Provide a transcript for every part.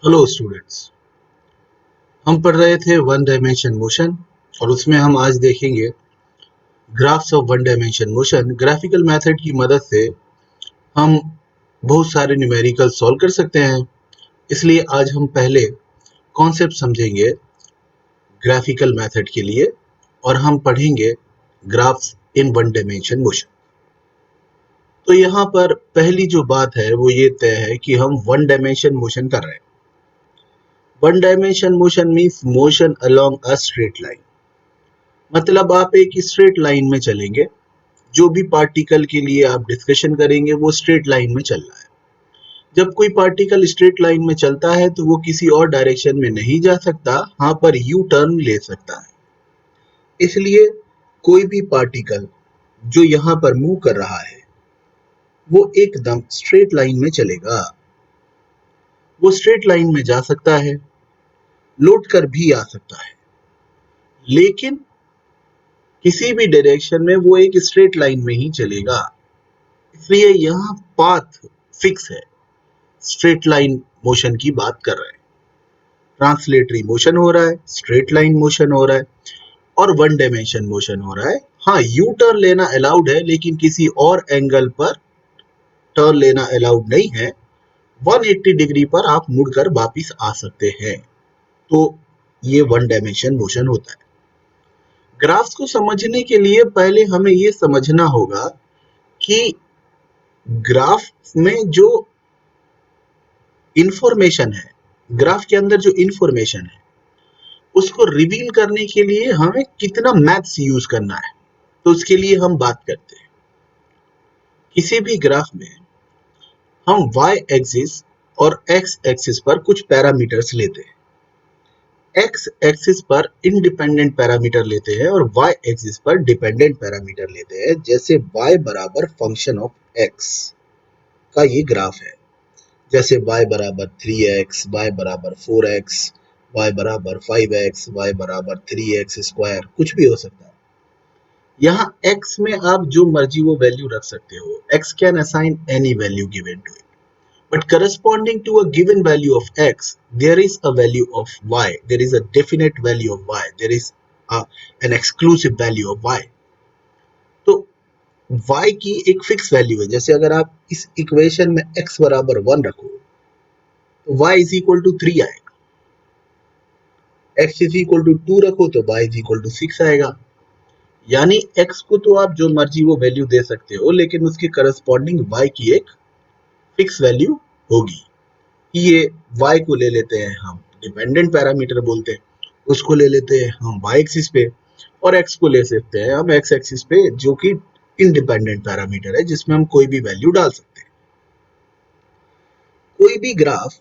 Hello students. हम पढ़ रहे थे वन डायमेंशन मोशन और उसमें हम आज देखेंगे graphs of one dimension motion. Graphical method की मदद से हम बहुत सारे न्यूमेरिकल सॉल्व कर सकते हैं। इसलिए आज हम पहले कॉन्सेप्ट समझेंगे ग्राफिकल मेथड के लिए और हम पढ़ेंगे graphs in one dimension motion. तो यहाँ पर पहली जो बात है वो ये तय है कि हम वन डायमेंशन मोशन कर रहे हैं। One dimension motion means motion along a straight line. मतलब आप एक स्ट्रेट लाइन में चलेंगे। जो भी पार्टिकल के लिए आप डिस्कशन करेंगे वो स्ट्रेट लाइन में चल रहा है। जब कोई पार्टिकल स्ट्रेट लाइन में चलता है तो वो किसी और डायरेक्शन में नहीं जा सकता, हाँ पर यू टर्न ले सकता है। इसलिए कोई भी पार्टिकल जो यहाँ पर मूव कर रहा है वो एकदम स्ट्रेट लाइन में चलेगा। वो स्ट्रेट लाइन में जा सकता है, लौट कर भी आ सकता है, लेकिन किसी भी डायरेक्शन में वो एक स्ट्रेट लाइन में ही चलेगा। इसलिए यहाँ पाथ फिक्स है। स्ट्रेट लाइन मोशन की बात कर रहे हैं। ट्रांसलेटरी मोशन हो रहा है, स्ट्रेट लाइन मोशन हो रहा है और वन डायमेंशन मोशन हो रहा है। हाँ, यू टर्न लेना अलाउड है लेकिन किसी और एंगल पर टर्न लेना अलाउड नहीं है। 180 डिग्री पर आप मुड़कर वापिस आ सकते हैं। तो ये वन डायमेंशन मोशन होता है। ग्राफ्स को समझने के लिए पहले हमें ये समझना होगा कि ग्राफ में जो इंफॉर्मेशन है, ग्राफ के अंदर जो इंफॉर्मेशन है उसको रिवील करने के लिए हमें कितना मैथ्स यूज करना है। तो उसके लिए हम बात करते हैं। किसी भी ग्राफ में हम y एक्सिस और x एक्सिस पर कुछ पैरामीटर्स लेते हैं। x एक्सिस पर इंडिपेंडेंट पैरामीटर लेते हैं और y एक्सिस पर डिपेंडेंट पैरामीटर लेते हैं। जैसे y बराबर फंक्शन ऑफ x का ये ग्राफ है। जैसे y बराबर 3x, y बराबर 4x, y बराबर 5x, y बराबर 3x स्क्वायर, कुछ भी हो सकता है। यहाँ x में आप जो मर्जी वो वैल्यू रख सकते हो। x can assign any value given to it, but corresponding to a given value of x, there is a value of y, there is a definite value of y, there is an exclusive value of y. तो y की एक fix value है। जैसे अगर आप इस equation में x बराबर 1 रखो तो y इज इक्वल टू 3 आएगा। x इज इक्वल टू 2 रखो तो y इज इक्वल टू 6 आएगा। यानी x को तो आप जो मर्जी वो वैल्यू दे सकते हो, लेकिन उसकी करस्पॉन्डिंग y की एक फिक्स वैल्यू होगी। ये y को ले लेते हैं हम डिपेंडेंट पैरामीटर बोलते हैं, उसको ले लेते हैं हम y एक्सिस पे, और x को ले सकते हैं हम x एक्सिस पे जो कि इंडिपेंडेंट पैरामीटर है जिसमें हम कोई भी वैल्यू डाल सकते हैं। कोई भी ग्राफ,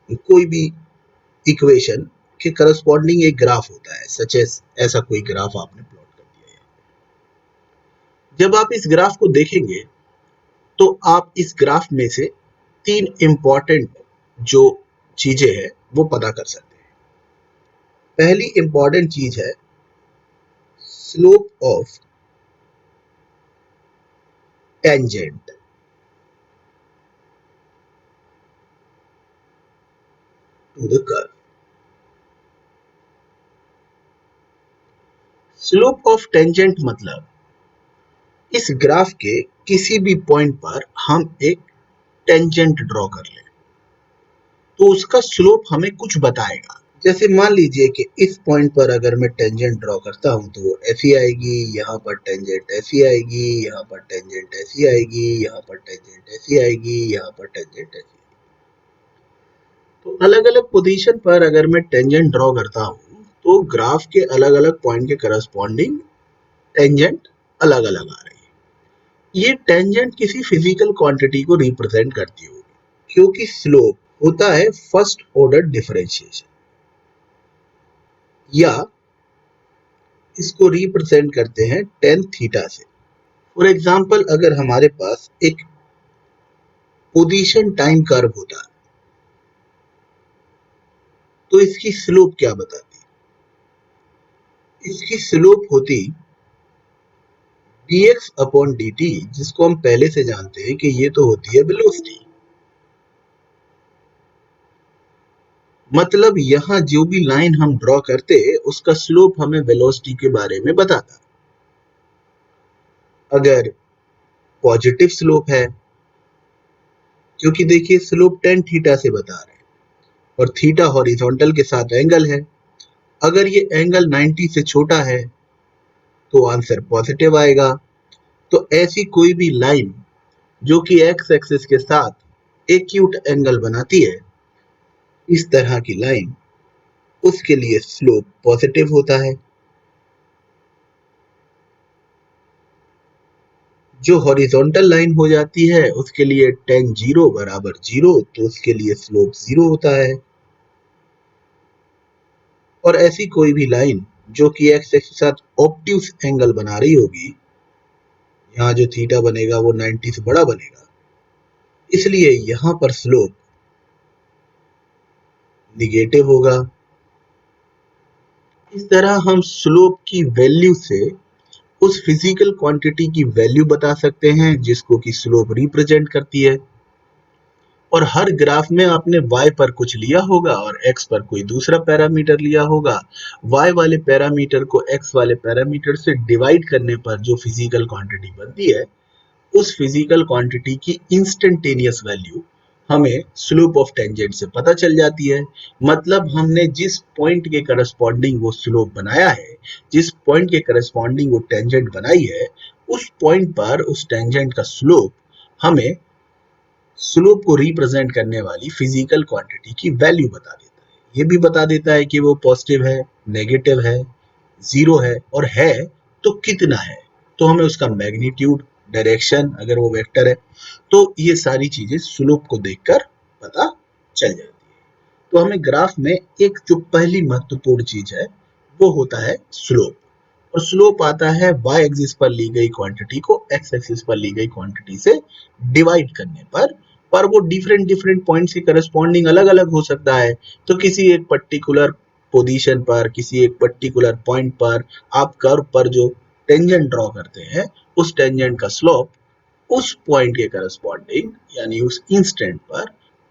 कोई भी इक्वेशन के करस्पॉन्डिंग एक ग्राफ होता है। सच एस ऐसा कोई ग्राफ आपने प्लॉट कर दिया है। जब आप इस ग्राफ को देखेंगे तो आप इस ग्राफ में से 3 इंपॉर्टेंट जो चीजें हैं वो पता कर सकते हैं। पहली इंपॉर्टेंट चीज है slope of tangent to the curve. Slope of tangent मतलब इस ग्राफ के किसी भी पॉइंट पर हम एक टेंजेंट ड्रॉ कर लें तो उसका स्लोप हमें कुछ बताएगा। जैसे मान लीजिए कि इस पॉइंट पर अगर मैं टेंजेंट ड्रॉ करता हूं तो वो ऐसी आएगी, यहाँ पर टेंजेंट ऐसी आएगी, यहाँ पर टेंजेंट ऐसी आएगी, यहाँ पर टेंजेंट ऐसी आएगी, यहाँ पर टेंजेंट ऐसी। तो अलग अलग पोजीशन पर अगर मैं टेंजेंट ड्रॉ करता हूं तो ग्राफ के अलग अलग पॉइंट के करस्पॉन्डिंग टेंजेंट अलग अलग आ रही है। ये टेंजेंट किसी फिजिकल क्वांटिटी को रिप्रेजेंट करती होगी, क्योंकि स्लोप होता है फर्स्ट ऑर्डर डिफरेंशिएशन, या इसको रिप्रेजेंट करते हैं टेन थीटा से। फॉर एग्जाम्पल अगर हमारे पास एक पोजीशन टाइम कर्व होता तो इसकी स्लोप क्या बताती? इसकी स्लोप होती dx अपॉन dt, जिसको हम पहले से जानते हैं कि ये तो होती है वेलोसिटी। मतलब यहाँ जो भी लाइन हम ड्रॉ करते उसका स्लोप हमें वेलोसिटी के बारे में बताता। अगर पॉजिटिव स्लोप है, क्योंकि देखिए स्लोप tan थीटा से बता रहे हैं और थीटा हॉरिजॉन्टल के साथ एंगल है, अगर ये एंगल 90 से छोटा है तो आंसर पॉजिटिव आएगा। तो ऐसी कोई भी लाइन जो कि एक्स एक्सिस के साथ एक्यूट एंगल बनाती है, इस तरह की लाइन, उसके लिए स्लोप पॉजिटिव होता है। जो हॉरिजॉन्टल लाइन हो जाती है उसके लिए tan 0 बराबर 0, तो उसके लिए स्लोप 0 होता है। और ऐसी कोई भी लाइन जो कि एक्स एक्सिस के साथ ऑब्ट्यूस एंगल बना रही होगी, यहाँ जो थीटा बनेगा वो 90 से बड़ा बनेगा, इसलिए यहाँ पर स्लोप निगेटिव होगा। इस तरह हम स्लोप की वैल्यू से उस फिजिकल क्वांटिटी की वैल्यू बता सकते हैं जिसको कि स्लोप रिप्रेजेंट करती है। और हर ग्राफ में आपने y पर कुछ लिया होगा और x पर कोई दूसरा पैरामीटर लिया होगा। y वाले पैरामीटर को x वाले पैरामीटर से डिवाइड करने पर जो फिजिकल क्वांटिटी बनती है, उस फिजिकल क्वांटिटी की इंस्टेंटेनियस वैल्यू हमें स्लोप ऑफ टेंजेंट से पता चल जाती है। मतलब हमने जिस पॉइंट के करस्पॉन्डिंग वो स्लोप बनाया है, जिस पॉइंट के करस्पॉन्डिंग वो टेंजेंट बनाई है, उस पॉइंट पर उस टेंजेंट का स्लोप हमें स्लोप को रिप्रेजेंट करने वाली फिजिकल क्वांटिटी की वैल्यू बता देता है। ये भी बता देता है कि वो पॉजिटिव है, नेगेटिव है, जीरो है, और है तो कितना है। तो हमें उसका मैग्नीट्यूड, डायरेक्शन, अगर वो वेक्टर है, तो ये सारी चीजें स्लोप को देखकर पता चल जाती है। तो हमें ग्राफ में एक जो पहली महत्वपूर्ण चीज है वो होता है स्लोप। और स्लोप आता है y एक्सिस पर ली गई क्वांटिटी को x एक्सिस पर ली गई क्वांटिटी से डिवाइड करने पर वो डिफरेंट डिफरेंट पॉइंट्स के करस्पॉन्डिंग अलग अलग हो सकता है। तो किसी एक पर्टिकुलर पोजीशन पर, किसी एक पर्टिकुलर पॉइंट पर आप कर्व पर जो टेंजेंट ड्रॉ करते हैं, उस टेंजेंट का स्लोप उस पॉइंट के करस्पॉन्डिंग यानी उस इंस्टेंट पर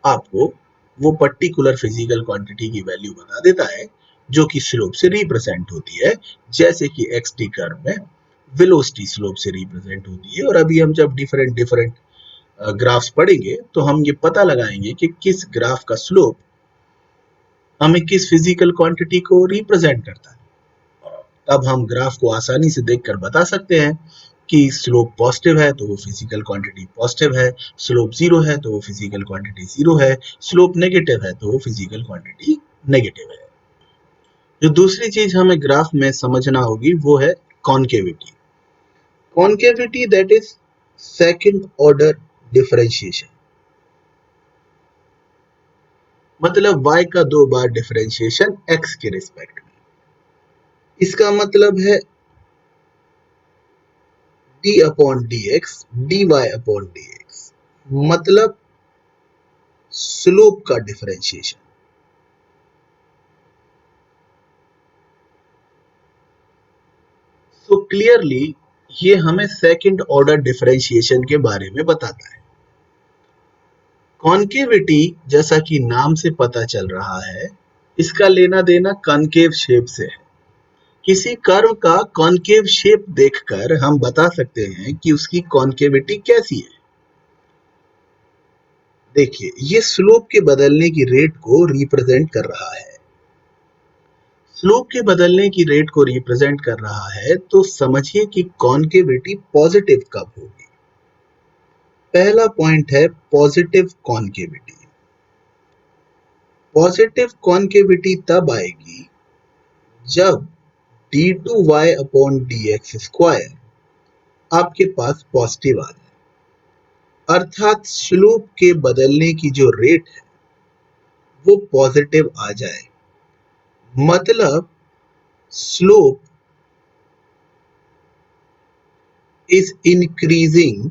आपको वो पर्टिकुलर फिजिकल क्वांटिटी की वैल्यू बता देता है जो कि स्लोप से रिप्रेजेंट होती है। जैसे कि एक्स टी कर्व में वेलोसिटी स्लोप से रिप्रेजेंट होती है। और अभी हम जब डिफरेंट डिफरेंट ग्राफ्स पढ़ेंगे तो हम ये पता लगाएंगे कि किस ग्राफ का स्लोप हमें किस फिजिकल क्वांटिटी को रिप्रेजेंट करता है। तब हम ग्राफ को आसानी से देखकर बता सकते हैं कि स्लोप पॉजिटिव है तो वो फिजिकल क्वांटिटी पॉजिटिव है, स्लोप जीरो है तो वो फिजिकल क्वांटिटी जीरो है, स्लोप नेगेटिव है तो वो फिजिकल क्वांटिटी नेगेटिव है। जो दूसरी चीज हमें ग्राफ में समझना होगी वो है concavity. Concavity that is second order differentiation. मतलब y का 2 बार डिफरेंशिएशन x के रिस्पेक्ट में। इसका मतलब है d upon dx dy upon dx, मतलब स्लोप का डिफरेंशिएशन। तो क्लियरली ये हमें सेकंड ऑर्डर डिफरेंशिएशन के बारे में बताता है। कॉन्केविटी जैसा कि नाम से पता चल रहा है, इसका लेना देना कॉन्केव शेप से है। किसी कर्व का कॉन्केव शेप देखकर हम बता सकते हैं कि उसकी कॉन्केविटी कैसी है। देखिए ये स्लोप के बदलने की रेट को रिप्रेजेंट कर रहा है। स्लोप के बदलने की रेट को रिप्रेजेंट कर रहा है तो समझिए कि कॉन्केविटी पॉजिटिव कब होगी। पहला पॉइंट है पॉजिटिव कॉन्केविटी। पॉजिटिव कॉन्केविटी तब आएगी जब d2y अपॉन dx स्क्वायर आपके पास पॉजिटिव आ जाए, अर्थात स्लोप के बदलने की जो रेट है वो पॉजिटिव आ जाए। मतलब स्लोप इज इंक्रीजिंग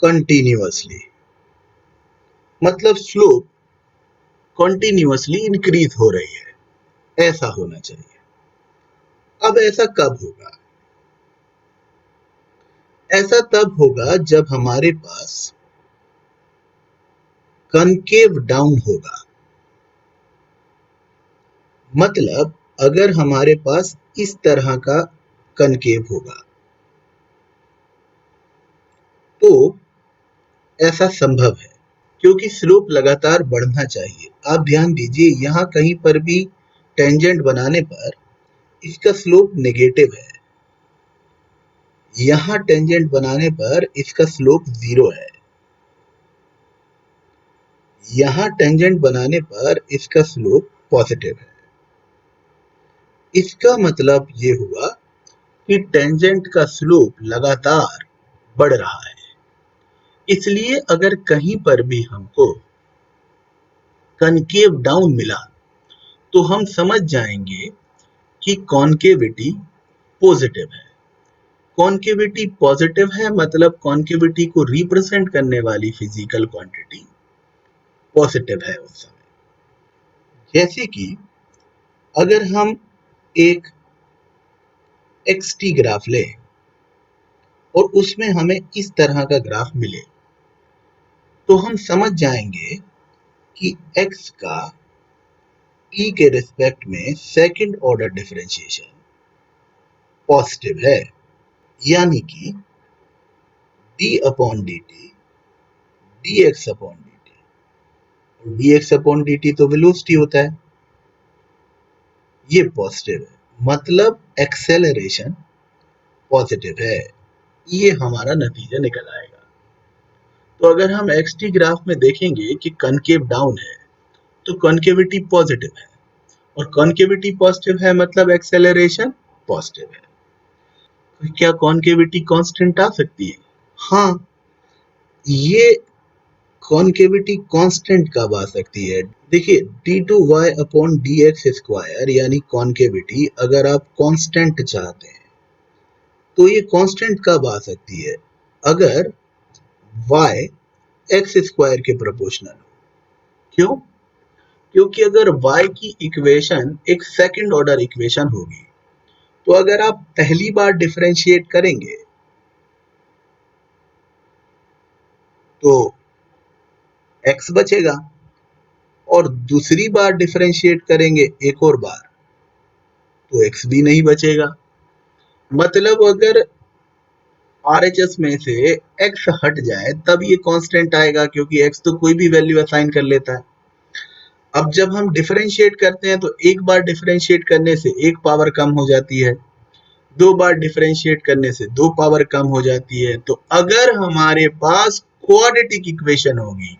कंटिन्यूअसली। मतलब स्लोप कंटिन्यूअसली इंक्रीज हो रही है, ऐसा होना चाहिए। अब ऐसा कब होगा? ऐसा तब होगा जब हमारे पास कनकेव डाउन होगा। मतलब अगर हमारे पास इस तरह का कनकेव होगा तो ऐसा संभव है, क्योंकि स्लोप लगातार बढ़ना चाहिए। आप ध्यान दीजिए, यहाँ कहीं पर भी टेंजेंट बनाने पर इसका स्लोप नेगेटिव है, यहाँ टेंजेंट बनाने पर इसका स्लोप 0 है, यहाँ टेंजेंट बनाने पर इसका स्लोप पॉजिटिव है। इसका मतलब ये हुआ कि टेंजेंट का स्लोप लगातार बढ़ रहा है। इसलिए अगर कहीं पर भी हमको कनकेव डाउन मिला तो हम समझ जाएंगे कि कॉन्केविटी पॉजिटिव है। कॉन्केविटी पॉजिटिव है मतलब कॉन्केविटी को रिप्रेजेंट करने वाली फिजिकल क्वांटिटी पॉजिटिव है उस समय। जैसे कि अगर हम एक एक्सटी ग्राफ लें और उसमें हमें इस तरह का ग्राफ मिले तो हम समझ जाएंगे कि x का t के रिस्पेक्ट में सेकंड ऑर्डर डिफरेंशिएशन पॉजिटिव है, यानी कि d upon dt dx upon dt, और dx अपॉन dt तो वेलोसिटी होता है, ये पॉजिटिव है। मतलब एक्सेलरेशन पॉजिटिव है। ये हमारा नतीजा निकल आएगा। तो अगर हम xt ग्राफ में देखेंगे कि कनकेव डाउन है तो कॉन्केविटी पॉजिटिव है, और कॉन्केविटी पॉजिटिव है मतलब एक्सेलरेशन पॉजिटिव है। तो क्या कॉन्केविटी कांस्टेंट आ सकती है? हाँ, ये कॉन्केविटी कांस्टेंट कब आ सकती है? देखिए, d2y अपॉन dx स्क्वायर यानी कॉन्केविटी अगर आप कांस्टेंट चाहते हैं तो ये कांस्टेंट कब आ सकती है? अगर y x स्क्वायर के प्रोपोर्शनल हो। क्यों? क्योंकि अगर y की इक्वेशन एक सेकंड ऑर्डर इक्वेशन होगी तो अगर आप पहली बार डिफरेंशिएट करेंगे तो x बचेगा, और दूसरी बार डिफरेंशिएट करेंगे एक और बार तो x भी नहीं बचेगा। मतलब अगर RHS में से x हट जाए तब ये कांस्टेंट आएगा, क्योंकि x तो कोई भी वैल्यू असाइन कर लेता है। अब जब हम डिफरेंशिएट करते हैं तो एक बार डिफरेंशिएट करने से एक पावर कम हो जाती है, दो बार डिफरेंशिएट करने से दो पावर कम हो जाती है। तो अगर हमारे पास क्वाड्रेटिक इक्वेशन होगी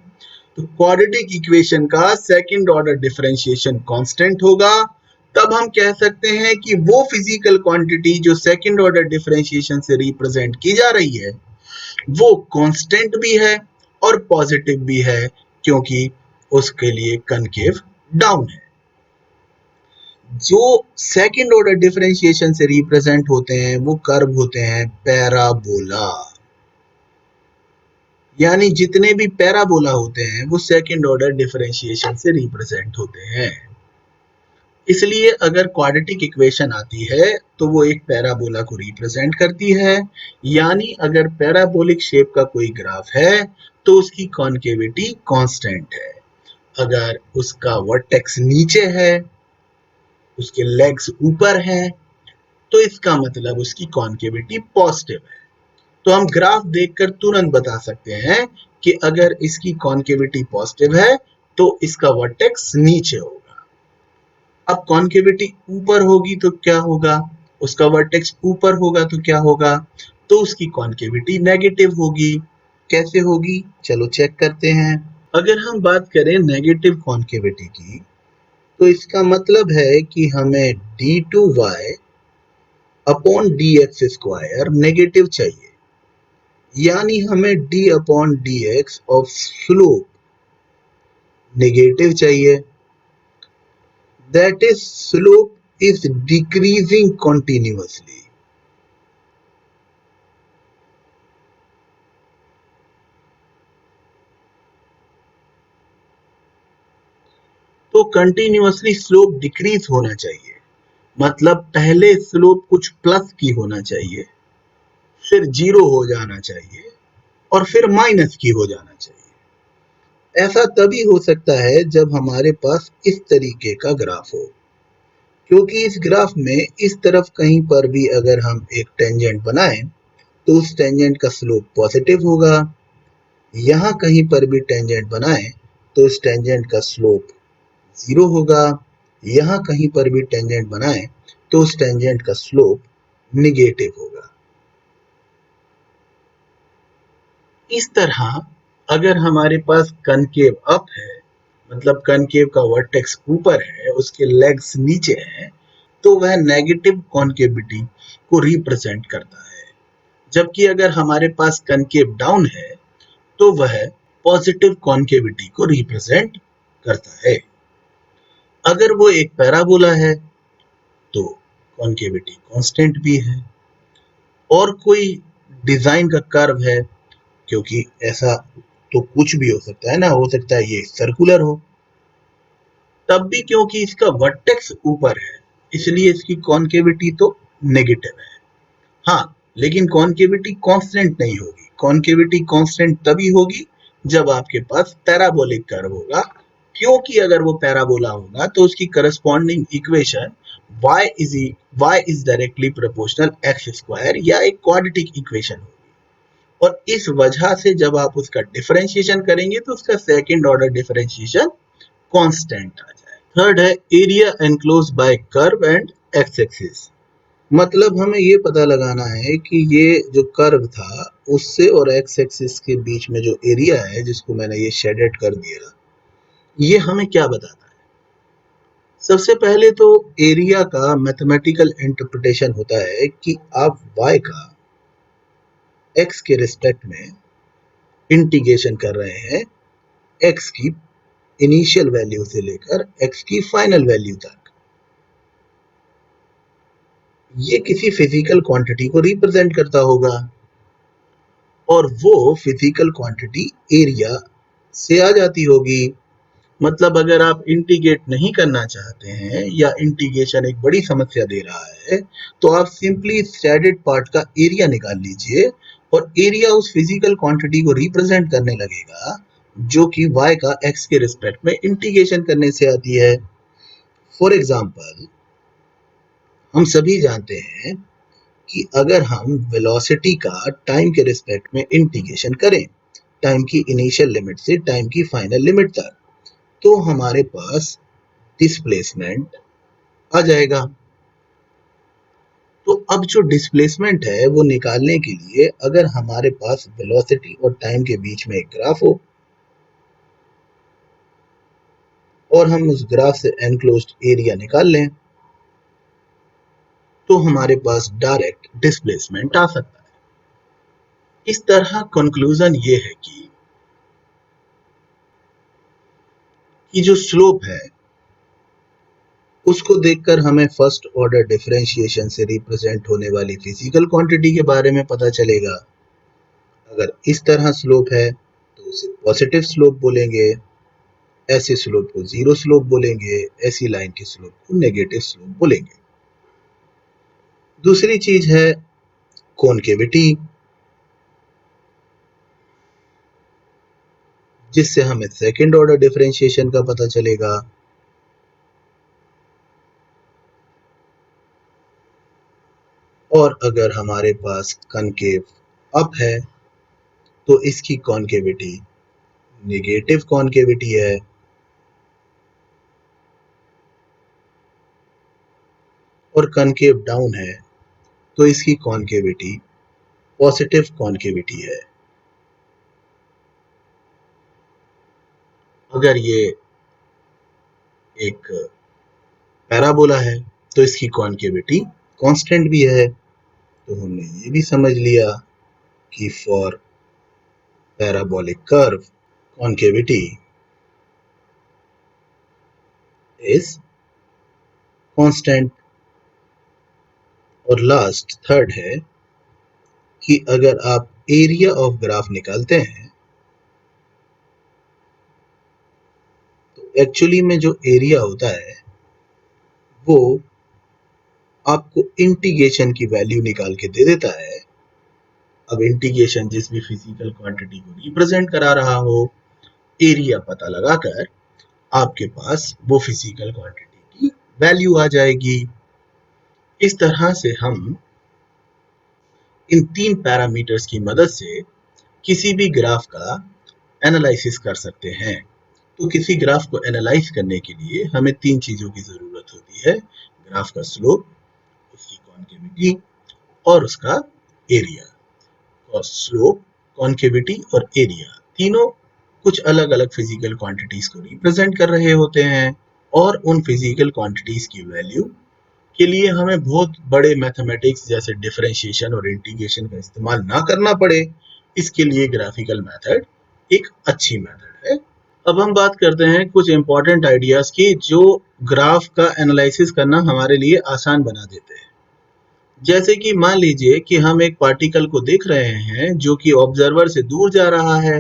तो क्वाड्रेटिक इक्वेशन का सेकंड ऑर्डर डिफरेंशिएशन कांस्टेंट होगा। तब हम कह सकते हैं कि वो फिजिकल क्वांटिटी जो सेकंड ऑर्डर डिफरेंशिएशन से रिप्रेजेंट की जा रही है वो कांस्टेंट भी है और पॉजिटिव भी है, क्योंकि उसके लिए कनकेव डाउन है। जो सेकंड ऑर्डर डिफरेंशिएशन से रिप्रेजेंट होते हैं वो कर्व होते हैं पैराबोला, यानी जितने भी पैराबोला होते हैं वो सेकंड ऑर्डर डिफरेंशिएशन से रिप्रेजेंट होते हैं। इसलिए अगर क्वाड्रेटिक इक्वेशन आती है तो वो एक पैराबोला को रिप्रेजेंट करती है, यानी अगर पैराबोलिक शेप का कोई ग्राफ है तो उसकी कॉन्केविटी कांस्टेंट है। अगर उसका वर्टेक्स नीचे है, उसके लेग्स ऊपर हैं, तो इसका मतलब उसकी कॉन्केविटी पॉजिटिव है। तो हम ग्राफ देखकर तुरंत बता सकते हैं कि अगर इसकी कॉन्केविटी पॉजिटिव है तो इसका वर्टेक्स नीचे होगा। अब कॉन्केविटी ऊपर होगी तो क्या होगा? उसका वर्टेक्स ऊपर होगा तो क्या होगा? तो उसकी कॉन्केविटी नेगेटिव होगी। कैसे होगी? चलो चेक करते हैं। अगर हम बात करें नेगेटिव कॉन्केविटी की तो इसका मतलब है कि हमें d2y upon dx square negative चाहिए, यानी हमें d upon dx of slope negative चाहिए। That is slope is decreasing continuously. तो कंटिन्यूअसली स्लोप डिक्रीज होना चाहिए, मतलब पहले स्लोप कुछ प्लस की होना चाहिए, फिर 0 हो जाना चाहिए और फिर माइनस की हो जाना चाहिए। ऐसा तभी हो सकता है जब हमारे पास इस तरीके का ग्राफ हो, क्योंकि इस ग्राफ में इस तरफ कहीं पर भी अगर हम एक टेंजेंट बनाएं तो उस टेंजेंट का स्लोप पॉजिटिव होगा। यहाँ कहीं पर भी टेंजेंट बनाएं तो इस टेंजेंट का स्लोप 0 होगा। यहाँ कहीं पर भी टेंजेंट बनाएं तो उस टेंजेंट का स्लोप निगेटिव होगा। इस तरह अगर हमारे पास कनकेव अप है, मतलब कनकेव का वर्टेक्स ऊपर है, उसके लेग्स नीचे हैं, तो वह नेगेटिव कॉन्केविटी को रिप्रेजेंट करता है। जबकि अगर हमारे पास कनकेव डाउन है तो वह पॉजिटिव कॉन्केविटी को रिप्रेजेंट करता है। अगर वो एक पैराबोला है तो कॉन्केविटी कांस्टेंट भी है। और कोई डिजाइन का कर्व है, क्योंकि ऐसा तो कुछ भी हो सकता है ना, हो सकता है ये सर्कुलर हो, तब भी क्योंकि इसका वर्टेक्स ऊपर है इसलिए इसकी कॉन्केविटी तो नेगेटिव है। हाँ, लेकिन कॉन्केविटी कांस्टेंट नहीं होगी। कॉन्केविटी कांस्टेंट तभी होगी जब आपके पास पैराबोलिक कर्व होगा, क्योंकि अगर वो पैराबोला होगा तो उसकी corresponding equation y is directly proportional x square या एक क्वाड्रेटिक इक्वेशन होगी। और इस वजह से जब आप उसका डिफरेंशिएशन करेंगे तो उसका सेकंड ऑर्डर डिफरेंशिएशन कांस्टेंट आ जाए। थर्ड है area enclose by curve and x axis. मतलब हमें ये पता लगाना है कि ये जो कर्व था उससे और एक्स एक्सिस के बीच में जो एरिया है, जिसको मैंने ये शेडेड कर दिया, ये हमें क्या बताता है। सबसे पहले तो एरिया का मैथमेटिकल इंटरप्रिटेशन होता है कि आप y का x के रिस्पेक्ट में इंटीग्रेशन कर रहे हैं x की इनिशियल वैल्यू से लेकर x की फाइनल वैल्यू तक। ये किसी फिजिकल क्वांटिटी को रिप्रेजेंट करता होगा और वो फिजिकल क्वांटिटी एरिया से आ जाती होगी। मतलब अगर आप इंटीग्रेट नहीं करना चाहते हैं या इंटीग्रेशन एक बड़ी समस्या दे रहा है तो आप सिंपली शेडेड पार्ट का एरिया निकाल लीजिए और एरिया उस फिजिकल क्वांटिटी को रिप्रेजेंट करने लगेगा जो कि y का x के रिस्पेक्ट में इंटीग्रेशन करने से आती है। फॉर एग्जांपल, हम सभी जानते हैं कि अगर हम वेलोसिटी का टाइम के रिस्पेक्ट में इंटीग्रेशन करें, टाइम की इनिशियल लिमिट से टाइम की फाइनल लिमिट तक, तो हमारे पास डिस्प्लेसमेंट आ जाएगा। तो अब जो डिस्प्लेसमेंट है वो निकालने के लिए अगर हमारे पास वेलोसिटी और टाइम के बीच में एक ग्राफ हो और हम उस ग्राफ से एनक्लोज्ड एरिया निकाल लें तो हमारे पास डायरेक्ट डिस्प्लेसमेंट आ सकता है। इस तरह कंक्लूजन ये है कि जो स्लोप है उसको देखकर हमें फर्स्ट ऑर्डर डिफरेंशिएशन से रिप्रेजेंट होने वाली फिजिकल क्वांटिटी के बारे में पता चलेगा। अगर इस तरह स्लोप है तो उसे पॉजिटिव स्लोप बोलेंगे, ऐसे स्लोप को जीरो स्लोप बोलेंगे, ऐसी लाइन के स्लोप को नेगेटिव स्लोप बोलेंगे। दूसरी चीज है कॉनकेविटी, जिससे हमें सेकंड ऑर्डर डिफरेंशिएशन का पता चलेगा। और अगर हमारे पास कनकेव अप है तो इसकी कॉनकेविटी नेगेटिव कॉनकेविटी है। और कनकेव डाउन है तो इसकी कॉनकेविटी पॉजिटिव कॉनकेविटी है। अगर ये एक पैराबोला है तो इसकी कॉनकेविटी कांस्टेंट भी है। तो हमने ये भी समझ लिया कि for parabolic curve कॉनकेविटी is constant. और लास्ट थर्ड है कि अगर आप एरिया ऑफ ग्राफ निकालते हैं तो एक्चुअली में जो एरिया होता है वो आपको इंटीग्रेशन की वैल्यू निकाल के दे देता है अब इंटीग्रेशन जिस भी फिजिकल क्वांटिटी को रिप्रेजेंट करा रहा हो, एरिया पता लगाकर आपके पास वो फिजिकल क्वांटिटी की वैल्यू आ जाएगी। इस तरह से हम इन 3 पैरामीटर्स की मदद से किसी भी ग्राफ का एनालिसिस कर सकते हैं। तो किसी ग्राफ को एनालाइज करने के लिए हमें 3 चीजों की जरूरत होती है: ग्राफ का स्लोप, उसकी कॉन्केविटी और उसका एरिया। और स्लोप, कॉन्केविटी और एरिया तीनों कुछ अलग अलग फिजिकल क्वांटिटीज को रिप्रेजेंट कर रहे होते हैं, और उन फिजिकल क्वांटिटीज की वैल्यू के लिए हमें बहुत बड़े मैथमेटिक्स जैसे डिफरेंशिएशन और इंटीग्रेशन का इस्तेमाल ना करना पड़े, इसके लिए ग्राफिकल मेथड एक अच्छी मेथड है। अब हम बात करते हैं कुछ इंपॉर्टेंट आइडियाज की जो ग्राफ का एनालिसिस करना हमारे लिए आसान बना देते हैं। जैसे कि मान लीजिए कि हम एक पार्टिकल को देख रहे हैं जो कि ऑब्जर्वर से दूर जा रहा है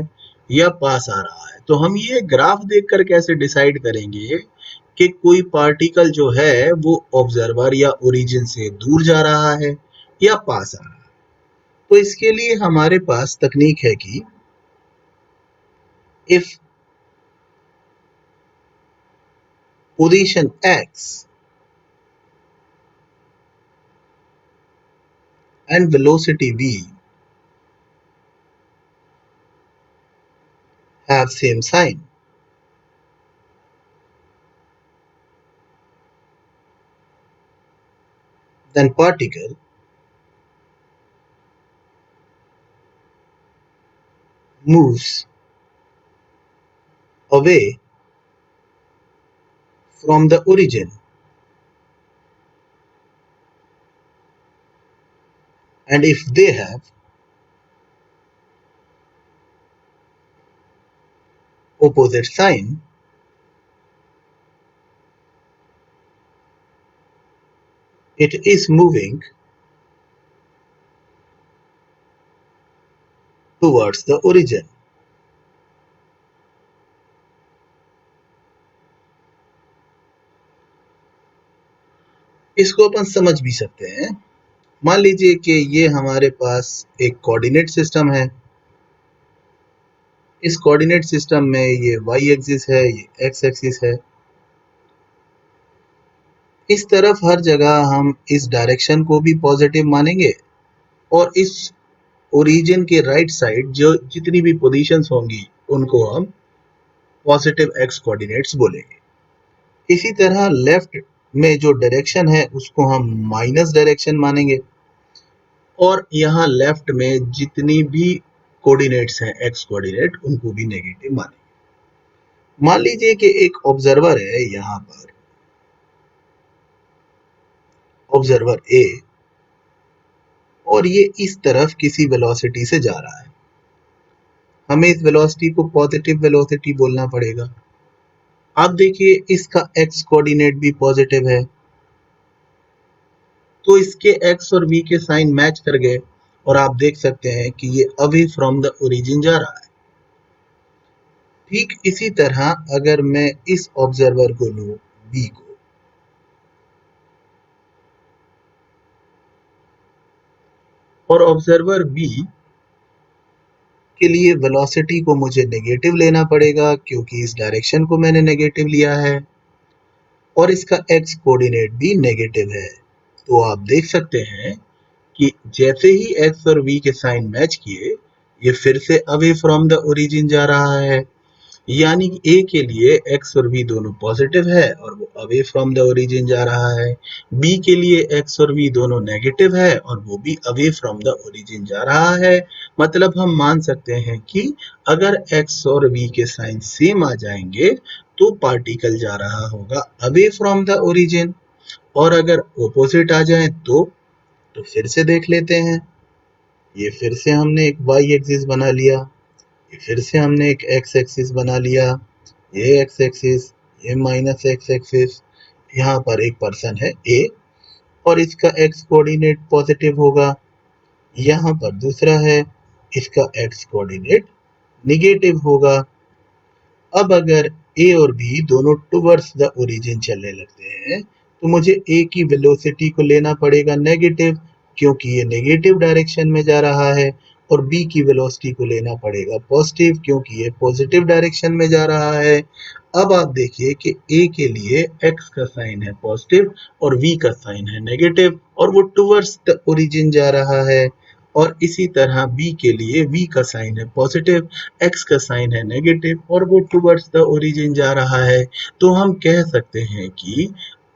या पास आ रहा है, तो हम ये ग्राफ देखकर कैसे डिसाइड करेंगे कि कोई पार्टिकल जो है वो ऑब्जर्वर या ओरिजिन से दूर जा रहा है या पास आ रहा है। तो इसके लिए हमारे पास तकनीक है कि if position x and velocity v have same sign, then particle moves away from the origin and if they have opposite sign, it is moving towards the origin. इसको अपन समझ भी सकते हैं। मान लीजिए कि ये हमारे पास एक कोऑर्डिनेट सिस्टम है। इस कोऑर्डिनेट सिस्टम में ये y एक्सिस है, ये x एक्सिस है। इस तरफ हर जगह हम इस डायरेक्शन को भी पॉजिटिव मानेंगे और इस ओरिजिन के राइट साइड जो जितनी भी पोजीशंस होंगी उनको हम पॉजिटिव x कोऑर्डिनेट्स बोलेंगे। इसी तरह लेफ्ट में जो डायरेक्शन है उसको हम माइनस डायरेक्शन मानेंगे और यहाँ लेफ्ट में जितनी भी कोऑर्डिनेट्स हैं x कोऑर्डिनेट उनको भी नेगेटिव मानेंगे। मान लीजिए कि एक ऑब्जर्वर है, यहाँ पर ऑब्जर्वर ए, और ये इस तरफ किसी वेलोसिटी से जा रहा है। हमें इस वेलोसिटी को पॉजिटिव वेलोसिटी बोलना पड़ेगा। आप देखिए इसका x कोऑर्डिनेट भी पॉजिटिव है, तो इसके x और v के साइन मैच कर गए और आप देख सकते हैं कि ये अवे फ्रॉम द ओरिजिन जा रहा है। ठीक इसी तरह अगर मैं इस ऑब्जर्वर को लूं b को, और ऑब्जर्वर b के लिए वेलोसिटी को मुझे नेगेटिव लेना पड़ेगा क्योंकि इस डायरेक्शन को मैंने नेगेटिव लिया है और इसका x कोऑर्डिनेट भी नेगेटिव है। तो आप देख सकते हैं कि जैसे ही x और v के साइन मैच किए, ये फिर से अवे फ्रॉम द ओरिजिन जा रहा है। यानी कि a के लिए x और v दोनों पॉजिटिव है और वो अवे फ्रॉम द ओरिजिन जा रहा है। b के लिए x और v दोनों नेगेटिव है और वो भी अवे फ्रॉम द ओरिजिन जा रहा है। मतलब हम मान सकते हैं कि अगर x और v के साइन सेम आ जाएंगे तो पार्टिकल जा रहा होगा अवे फ्रॉम द ओरिजिन, और अगर ऑपोजिट आ जाए तो फिर से देख लेते हैं। ये फिर से हमने एक y एक्सिस बना लिया, ये फिर से हमने एक x एक्सिस बना लिया, ये x एक्सिस, ये माइनस x एक्सिस, यहाँ पर एक पर्सन है a और इसका x कोऑर्डिनेट पॉजिटिव होगा। यहाँ पर दूसरा है, इसका x कोऑर्डिनेट निगेटिव होगा। अब अगर a और b दोनों टुवर्ड्स द ओरिजिन चलने लगते हैं तो मुझे a की वेलोसिटी को लेना पड़ेगा नेगेटिव क्योंकि ये नेगेटिव डायरेक्शन में जा रहा है और b की वेलोसिटी को लेना पड़ेगा पॉजिटिव, क्योंकि ये पॉजिटिव डायरेक्शन में जा रहा है। अब आप देखिए कि a के लिए x का साइन है पॉजिटिव और v का साइन है नेगेटिव, और वो टुवर्ड्स द ओरिजिन जा रहा है। और इसी तरह b के लिए v का साइन है पॉजिटिव, x का साइन है नेगेटिव, और वो टुवर्ड्स द ओरिजिन जा रहा है। तो हम कह सकते हैं कि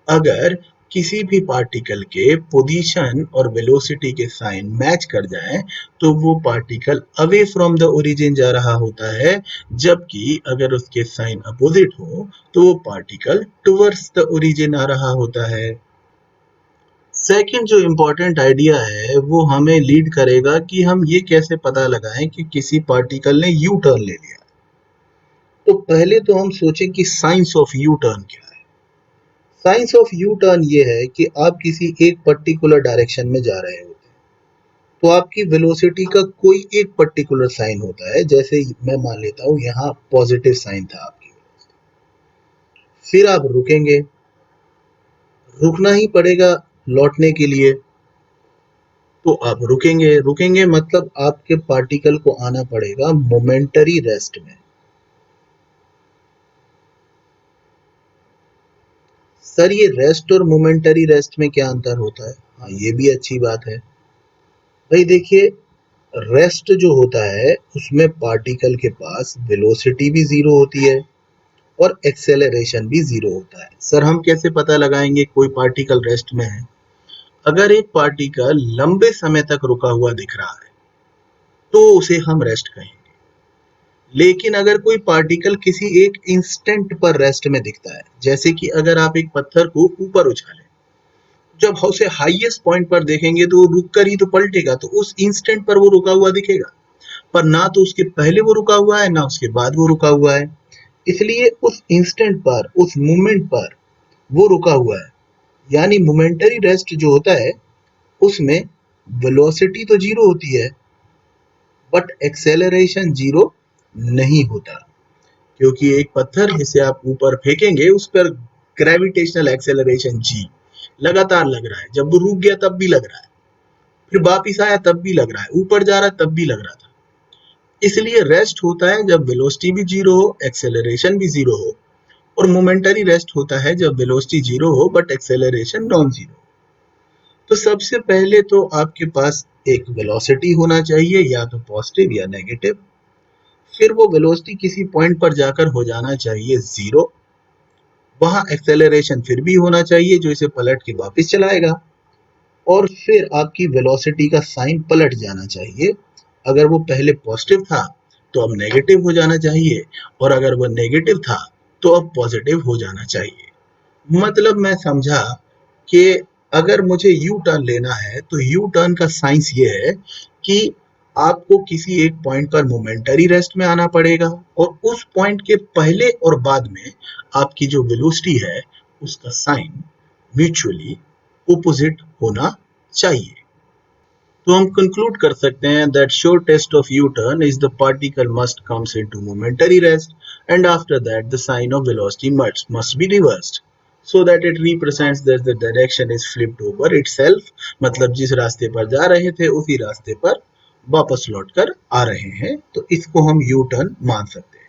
अगर किसी भी पार्टिकल के पोजीशन और वेलोसिटी के साइन मैच कर जाएं तो वो particle away from the origin जा रहा होता है, जबकि अगर उसके साइन अपोजिट हो तो वो पार्टिकल टुवर्ड्स द ओरिजिन आ रहा होता है। सेकंड जो इम्पोर्टेंट आइडिया है वो हमें लीड करेगा कि हम ये कैसे पता लगाएं कि किसी पार्टिकल ने यू टर्न ले लिया। तो पहले तो हम सोचें कि साइंस ऑफ यू टर्न क्या है। साइंस ऑफ यू टर्न ये है कि आप किसी एक पर्टिकुलर डायरेक्शन में जा रहे होते हैं, तो आपकी वेलोसिटी का कोई एक पर्टिकुलर साइन होता है। जैसे मैं मान लेता हूं यहाँ पॉजिटिव साइन था आपकी, फिर आप रुकेंगे, रुकना ही पड़ेगा लौटने के लिए, तो आप रुकेंगे, रुकेंगे मतलब आपके पार्टिकल को आना पड़ेगा मोमेंटरी रेस्ट में। सर ये रेस्ट और मोमेंटरी रेस्ट में क्या अंतर होता है? हाँ ये भी अच्छी बात है भाई। देखिए रेस्ट जो होता है उसमें पार्टिकल के पास वेलोसिटी भी जीरो होती है और एक्सेलरेशन भी जीरो होता है। सर हम कैसे पता लगाएंगे कोई पार्टिकल रेस्ट में है? अगर एक पार्टिकल लंबे समय तक रुका हुआ दिख रहा है तो उसे हम रेस्ट कहेंगे, लेकिन अगर कोई पार्टिकल किसी एक इंस्टेंट पर रेस्ट में दिखता है, जैसे कि अगर आप एक पत्थर को ऊपर उछालें, जब उसे हाईएस्ट पॉइंट पर देखेंगे तो वो रुक कर ही तो पलटेगा, तो उस इंस्टेंट पर वो रुका हुआ दिखेगा, पर ना तो उसके पहले वो रुका हुआ है ना उसके बाद वो रुका हुआ है। इसलिए उस इंस्टेंट पर, उस मोमेंट पर वो रुका हुआ है। यानी मोमेंटरी रेस्ट जो होता है उसमें वेलोसिटी तो जीरो होती है बट एक्सेलरेशन जीरो नहीं होता, क्योंकि एक पत्थर जिसे आप ऊपर फेंकेंगे उस पर ग्रेविटेशनल एक्सेलरेशन जी लगातार लग रहा है। जब वो रुक गया तब भी लग रहा है, फिर वापिस आया तब भी लग रहा है, ऊपर जा रहा है तब भी लग रहा था। इसलिए रेस्ट होता है जब वेलोसिटी भी जीरो हो, एक्सेलरेशन भी जीरो हो, और मोमेंटरी रेस्ट होता है जब वेलोसिटी जीरो हो बट एक्सेलरेशन नॉन जीरो। तो सबसे पहले तो आपके पास एक वेलोसिटी होना चाहिए, या तो पॉजिटिव या नेगेटिव। फिर वो वेलोसिटी किसी पॉइंट पर जाकर हो जाना चाहिए जीरो, वहां एक्सेलरेशन फिर भी होना चाहिए जो इसे पलट के वापस चलाएगा, और फिर आपकी वेलोसिटी का साइन पलट जाना चाहिए। अगर वो पहले पॉजिटिव था तो अब नेगेटिव हो जाना चाहिए, और अगर वो नेगेटिव था तो अब पॉजिटिव हो जाना चाहिए। मतलब मैं समझा कि अगर मुझे यू टर्न लेना है तो यू टर्न का साइंस ये है कि आपको किसी एक पॉइंट पर मोमेंटरी रेस्ट में आना पड़ेगा, और उस पॉइंट के पहले और बाद में आपकी जो वेलोसिटी है उसका साइन म्यूचुअली ओपोजिट होना चाहिए। तो हम कंक्लूड कर सकते हैं that sure test of U turn is the particle must comes into momentary rest and after that the sign of velocity must be reversed so that it represents that the direction is flipped over itself। मतलब जिस रास्ते पर जा रहे थे उसी रास्ते पर वापस लौट कर आ रहे हैं, तो इसको हम यू टर्न मान सकते हैं।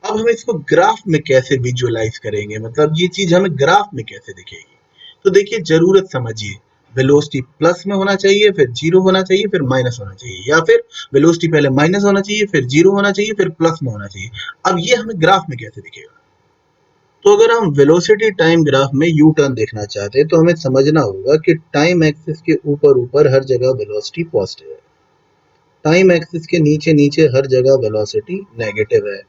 अब हम इसको ग्राफ में कैसे विजुअलाइज करेंगे, मतलब ये चीज हमें ग्राफ में कैसे दिखेगी? तो देखिए जरूरत समझिए, वेलोसिटी प्लस में होना चाहिए, फिर जीरो होना चाहिए, फिर माइनस होना चाहिए, या फिर वेलोसिटी पहले माइनस होना चाहिए, फिर जीरो होना चाहिए, फिर प्लस में होना चाहिए। अब ये हमें ग्राफ में कैसे दिखेगा? तो अगर हम वेलोसिटी टाइम ग्राफ में यू टर्न देखना चाहते हैं तो हमें समझना होगा कि टाइम एक्सिस के ऊपर ऊपर हर जगह वेलोसिटी पॉजिटिव है, टाइम एक्सिस के नीचे नीचे हर जगह वेलोसिटी नेगेटिव है,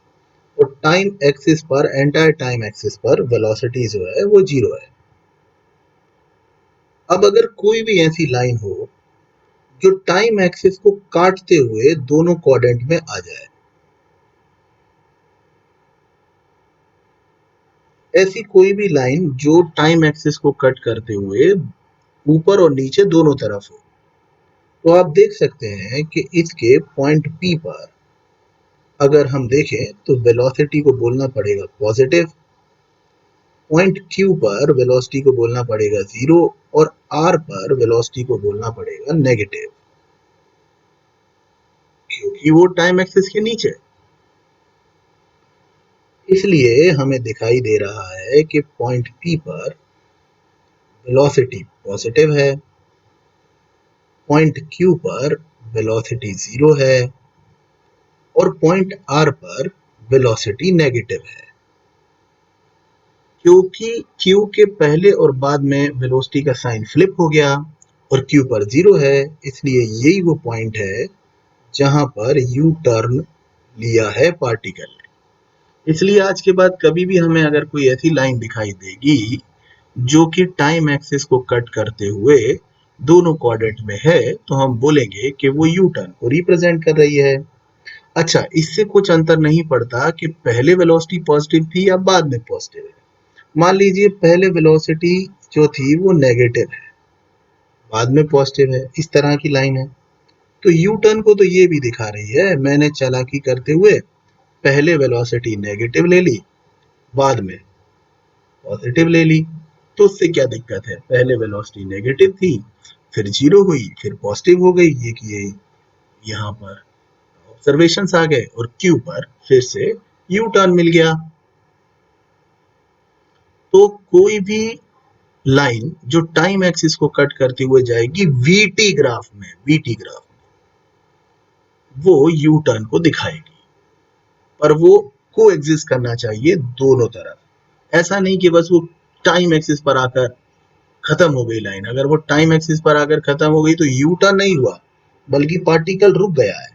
और टाइम एक्सिस पर, एंटायर टाइम एक्सिस पर वेलोसिटी जो है वो जीरो है। अब अगर कोई भी ऐसी लाइन हो जो टाइम एक्सिस को काटते हुए दोनों क्वाड्रेंट में आ जाए, ऐसी कोई भी लाइन जो टाइम एक्सिस को कट करते हुए ऊपर और नीचे दोनों तरफ हो, तो आप देख सकते हैं कि इसके पॉइंट P पर अगर हम देखें तो वेलोसिटी को बोलना पड़ेगा पॉजिटिव, पॉइंट Q पर वेलोसिटी को बोलना पड़ेगा जीरो, और R पर वेलोसिटी को बोलना पड़ेगा नेगेटिव। क्योंकि वो टाइम एक्सिस के नीचे है। इसलिए हमें दिखाई दे रहा है कि पॉइंट P पर वेलोसिटी पॉजिटिव है, पॉइंट Q पर वेलोसिटी 0 है और पॉइंट R पर वेलोसिटी नेगेटिव है। क्योंकि Q के पहले और बाद में वेलोसिटी का साइन फ्लिप हो गया और Q पर 0 है, इसलिए यही वो पॉइंट है जहां पर यू टर्न लिया है पार्टिकल ने। इसलिए आज के बाद कभी भी हमें अगर कोई ऐसी लाइन दिखाई देगी जो कि टाइम एक्सिस को कट करते हुए दोनों कोऑर्डिनेट में है, तो हम बोलेंगे कि वो यू टर्न को रिप्रेजेंट कर रही है। अच्छा, इससे कुछ अंतर नहीं पड़ता कि पहले वेलोसिटी पॉजिटिव थी या बाद में पॉजिटिव है। मान लीजिए पहले वेलोसिटी जो थी वो नेगेटिव है, बाद में पॉजिटिव है, इस तरह की लाइन है। तो यू टर्न को तो ये भी दिखा रही है, मैंने चालाकी करते हुए पहले वेलोसिटी नेगेटिव ले ली, बाद में पॉजिटिव ले ली। तो उससे क्या दिक्कत है, पहले वेलोसिटी नेगेटिव थी, फिर 0 हुई, फिर पॉजिटिव हो गई। ये यहाँ पर ऑब्जर्वेशंस आ गए और क्यू पर फिर से यू टर्न मिल गया। तो कोई भी लाइन जो टाइम एक्सिस को कट करती हुए जाएगी वीटी ग्राफ में, वो यू टर्न को दिखाएगी, पर वो को एग्जिस्ट करना चाहिए दोनों तरफ। ऐसा नहीं कि बस वो टाइम एक्सिस पर आकर खत्म हो गई लाइन। अगर वो टाइम एक्सिस पर आकर खत्म हो गई तो यू टर्न नहीं हुआ, बल्कि पार्टिकल रुक गया है।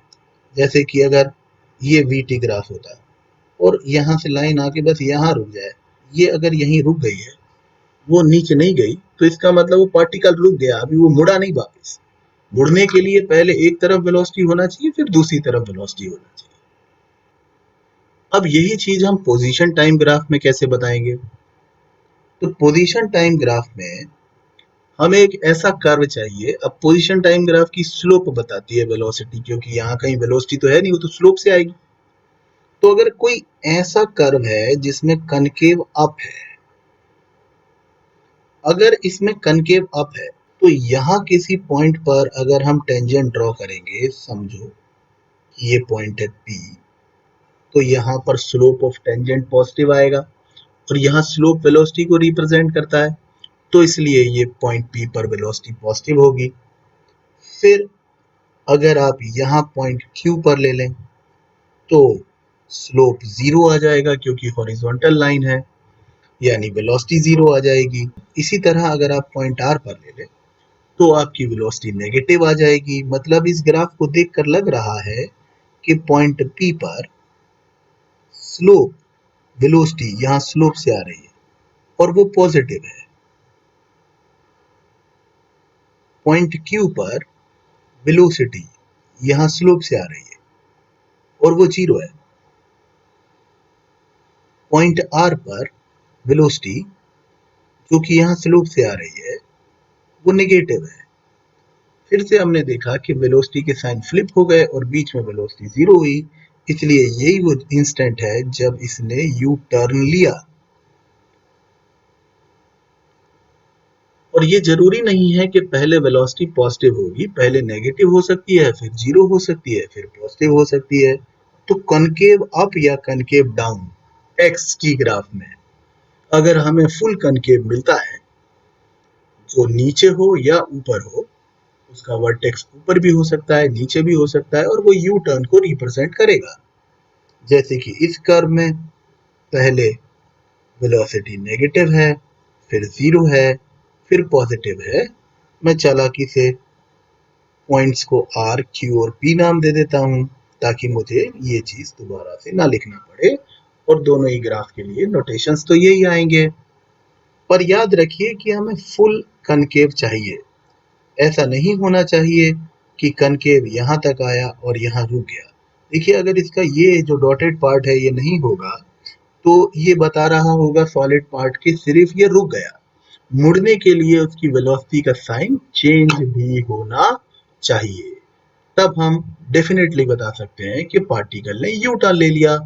जैसे कि अगर ये वीटी ग्राफ होता और यहां से लाइन आके बस यहां रुक जाए, ये अगर यहीं रुक गई है, वो नीचे नहीं गई, तो इसका मतलब वो पार्टिकल रुक गया, अभी वो मुड़ा नहीं वापस। मुड़ने के लिए पहले एक तरफ वेलोसिटी होना चाहिए, फिर दूसरी तरफ वेलोसिटी होना चाहिए। अब यही चीज हम पोजीशन टाइम ग्राफ में कैसे बताएंगे? तो पोजीशन टाइम ग्राफ में हमें एक ऐसा कर्व चाहिए। अब पोजीशन टाइम ग्राफ की स्लोप बताती है वेलोसिटी, क्योंकि यहाँ कहीं वेलोसिटी तो है नहीं, वो तो स्लोप से आएगी। तो अगर कोई ऐसा कर्व है जिसमें कनकेव अप है, अगर इसमें कनकेव अप है, तो यहाँ किसी पॉइंट पर अगर हम टेंजेंट ड्रॉ करेंगे, समझो कि ये पॉइंट है P, तो यहाँ पर स्लोप ऑफ टेंजेंट पॉजिटिव आएगा और यहाँ स्लोप वेलोसिटी को रिप्रेजेंट करता है, तो इसलिए ये पॉइंट P पर वेलोसिटी पॉजिटिव होगी। फिर अगर आप यहाँ पॉइंट Q पर ले लें तो स्लोप 0 आ जाएगा, क्योंकि हॉरिजॉन्टल लाइन है, यानी वेलोसिटी 0 आ जाएगी। इसी तरह अगर आप पॉइंट R पर ले लें तो आपकी वेलोसिटी नेगेटिव आ जाएगी। मतलब इस ग्राफ को देखकर लग रहा है कि पॉइंट P पर स्लोप वेलोसिटी यहाँ स्लोप से आ रही है और वो पॉजिटिव है। पॉइंट Q पर वेलोसिटी यहाँ स्लोप से आ रही है और वो 0 है। पॉइंट R पर वेलोसिटी जो कि यहाँ स्लोप से आ रही है वो नेगेटिव है। फिर से हमने देखा कि वेलोसिटी के साइन फ्लिप हो गए और बीच में वेलोसिटी 0 हुई, इसलिए यही वो इंस्टेंट है जब इसने यू टर्न लिया। और ये जरूरी नहीं है कि पहले वेलोसिटी पॉजिटिव होगी, पहले नेगेटिव हो सकती है, फिर 0 हो सकती है, फिर पॉजिटिव हो सकती है। तो कनकेव अप या कनकेव डाउन एक्स की ग्राफ में अगर हमें फुल कनकेव मिलता है, जो नीचे हो या ऊपर हो, उसका वर्टेक्स ऊपर भी हो सकता है, नीचे भी हो सकता है, और वो यू टर्न को रिप्रेजेंट करेगा। जैसे कि इस कर्व में पहले वेलोसिटी नेगेटिव है, फिर 0 है, फिर पॉजिटिव है। मैं चालाकी से पॉइंट्स को R, Q और P नाम दे देता हूं, ताकि मुझे ये चीज दोबारा से ना लिखना पड़े, और दोनों ही ग्राफ के लिए नोटेशंस तो यही आएंगे। पर याद रखिए कि हमें फुल कनकेव चाहिए। ऐसा नहीं होना चाहिए कि कनकेव यहाँ तक आया और यहाँ रुक गया। देखिए, अगर इसका ये जो डॉटेड पार्ट है ये नहीं होगा, तो ये बता रहा होगा सॉलिड पार्ट के सिर्फ ये रुक गया। मुड़ने के लिए उसकी वेलोसिटी का साइन चेंज भी होना चाहिए, तब हम डेफिनेटली बता सकते हैं कि पार्टिकल ने यू टर्न ले लिया।